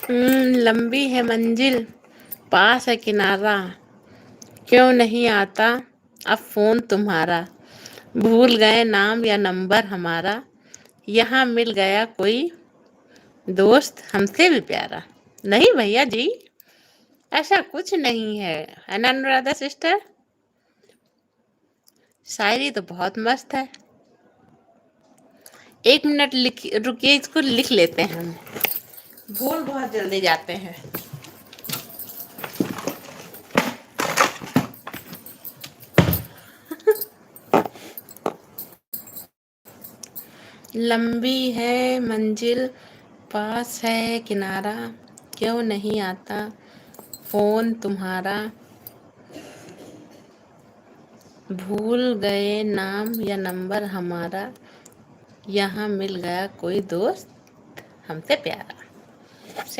लंबी है मंजिल, पास है किनारा, क्यों नहीं आता अब फोन तुम्हारा। भूल गए नाम या नंबर हमारा, यहाँ मिल गया कोई दोस्त हमसे भी प्यारा। नहीं भैया जी, ऐसा कुछ नहीं है ना अनुराधा सिस्टर। शायरी तो बहुत मस्त है। 1 मिनट रुकिए, इसको लिख लेते हैं हम। भूल बहुत जल्दी जाते हैं। लंबी है मंजिल, पास है किनारा, क्यों नहीं आता फोन तुम्हारा। भूल गए नाम या नंबर हमारा, यहाँ मिल गया कोई दोस्त हमसे प्यारा। सही।